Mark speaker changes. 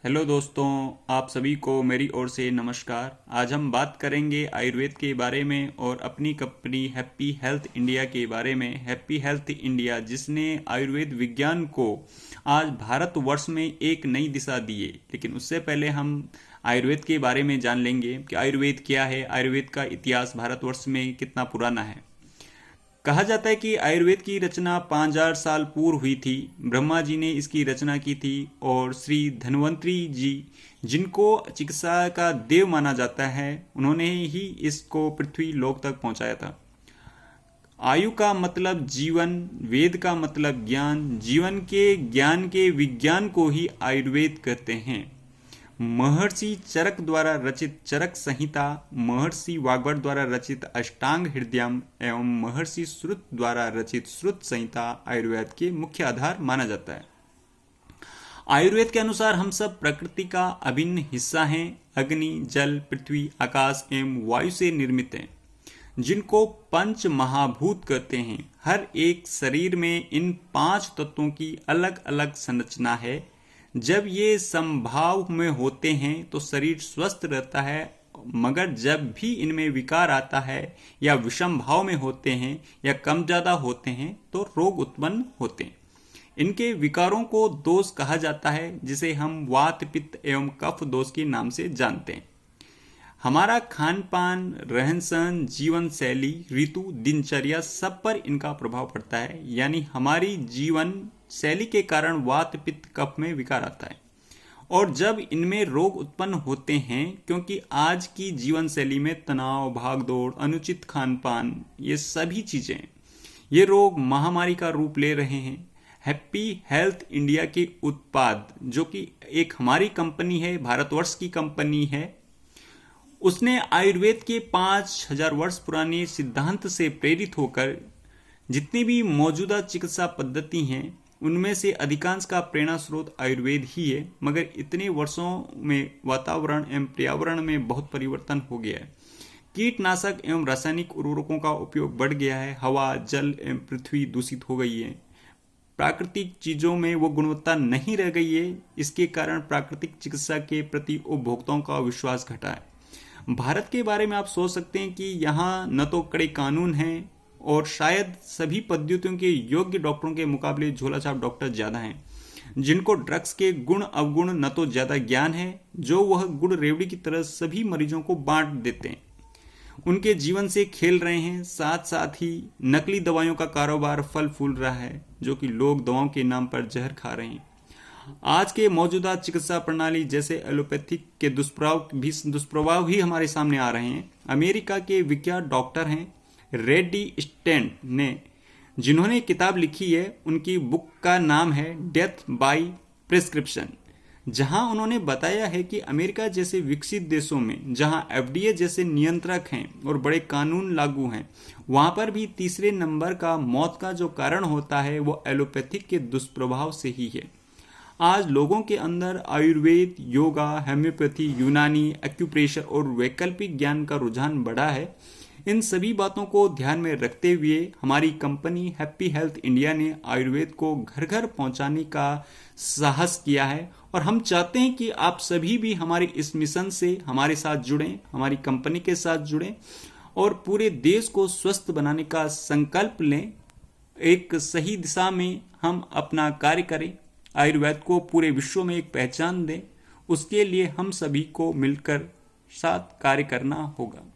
Speaker 1: Hello दोस्तों, आप सभी को मेरी ओर से नमस्कार। आज हम बात करेंगे आयुर्वेद के बारे में और अपनी कंपनी हैप्पी हेल्थ इंडिया के बारे में। हैप्पी हेल्थ इंडिया जिसने आयुर्वेद विज्ञान को आज भारतवर्ष में एक नई दिशा दी है। लेकिन उससे पहले हम आयुर्वेद के बारे में जान लेंगे कि आयुर्वेद क्या है, आयुर्वेद का इतिहास भारतवर्ष में कितना पुराना है। कहा जाता है कि आयुर्वेद की रचना 5000 साल पूर्व हुई थी। ब्रह्मा जी ने इसकी रचना की थी और श्री धन्वंतरी जी, जिनको चिकित्सा का देव माना जाता है, उन्होंने ही इसको पृथ्वी लोक तक पहुंचाया था। आयु का मतलब जीवन, वेद का मतलब ज्ञान, जीवन के ज्ञान के विज्ञान को ही आयुर्वेद कहते हैं। महर्षि चरक द्वारा रचित चरक संहिता, महर्षि वाग्भट द्वारा रचित अष्टांग हृदयम एवं महर्षि श्रुत द्वारा रचित श्रुत संहिता आयुर्वेद के मुख्य आधार माना जाता है। आयुर्वेद के अनुसार हम सब प्रकृति का अभिन्न हिस्सा हैं। अग्नि, जल, पृथ्वी, आकाश एवं वायु से निर्मित हैं, जिनको पंच महाभूत कहते हैं। हर एक शरीर में इन 5 तत्वों की अलग अलग संरचना है। जब ये समभाव में होते हैं तो शरीर स्वस्थ रहता है, मगर जब भी इनमें विकार आता है या विषम भाव में होते हैं या कम ज्यादा होते हैं तो रोग उत्पन्न होते हैं। इनके विकारों को दोष कहा जाता है, जिसे हम वात, पित्त एवं कफ दोष के नाम से जानते हैं। हमारा खान पान, रहन सहन, जीवन शैली, ऋतु, दिनचर्या सब पर इनका प्रभाव पड़ता है। यानी हमारी जीवन शैली के कारण वात, पित्त, कफ में विकार आता है। और जब इनमें रोग उत्पन्न होते हैं, क्योंकि आज की जीवन शैली में तनाव, भागदौड़, अनुचित खान पान, ये सभी चीजें, ये रोग महामारी का रूप ले रहे हैं। हैप्पी हेल्थ इंडिया के उत्पाद, जो कि एक हमारी कंपनी है, भारतवर्ष की कंपनी है, उसने आयुर्वेद के 5000 वर्ष पुराने सिद्धांत से प्रेरित होकर जितनी भी मौजूदा चिकित्सा पद्धति हैं, उनमें से अधिकांश का प्रेरणा स्रोत आयुर्वेद ही है। मगर इतने वर्षों में वातावरण एवं पर्यावरण में बहुत परिवर्तन हो गया है। कीटनाशक एवं रासायनिक उर्वरकों का उपयोग बढ़ गया है। हवा, जल एवं पृथ्वी दूषित हो गई है। प्राकृतिक चीजों में वो गुणवत्ता नहीं रह गई है। इसके कारण प्राकृतिक चिकित्सा के प्रति उपभोक्ताओं का विश्वास घटा है। भारत के बारे में आप सोच सकते हैं कि यहाँ न तो कड़े कानून हैं और शायद सभी पद्धतियों के योग्य डॉक्टरों के मुकाबले झोलाछाप डॉक्टर ज्यादा हैं, जिनको ड्रग्स के गुण अवगुण न तो ज्यादा ज्ञान है, जो वह गुड़ रेवड़ी की तरह सभी मरीजों को बांट देते हैं, उनके जीवन से खेल रहे हैं। साथ साथ ही नकली दवाइयों का कारोबार फल फूल रहा है, जो कि लोग दवाओं के नाम पर जहर खा रहे हैं। आज के मौजूदा चिकित्सा प्रणाली जैसे एलोपैथिक के दुष्प्रभाव ही हमारे सामने आ रहे हैं। अमेरिका के विख्यात डॉक्टर हैं रेड्डी स्टेंट ने, जिन्होंने किताब लिखी है, उनकी बुक का नाम है डेथ बाय प्रिस्क्रिप्शन, जहां उन्होंने बताया है कि अमेरिका जैसे विकसित देशों में, जहां एफडीए जैसे नियंत्रक हैं और बड़े कानून लागू हैं, वहां पर भी तीसरे नंबर का मौत का जो कारण होता है वो एलोपैथिक के दुष्प्रभाव से ही है। आज लोगों के अंदर आयुर्वेद, योगा, होम्योपैथी, यूनानी, एक्यूप्रेशर और वैकल्पिक ज्ञान का रुझान बढ़ा है। इन सभी बातों को ध्यान में रखते हुए हमारी कंपनी हैप्पी हेल्थ इंडिया ने आयुर्वेद को घर घर पहुंचाने का साहस किया है। और हम चाहते हैं कि आप सभी भी हमारे इस मिशन से हमारे साथ जुड़ें, हमारी कंपनी के साथ जुड़ें और पूरे देश को स्वस्थ बनाने का संकल्प लें। एक सही दिशा में हम अपना कार्य करें, आयुर्वेद को पूरे विश्व में एक पहचान दें। उसके लिए हम सभी को मिलकर साथ कार्य करना होगा।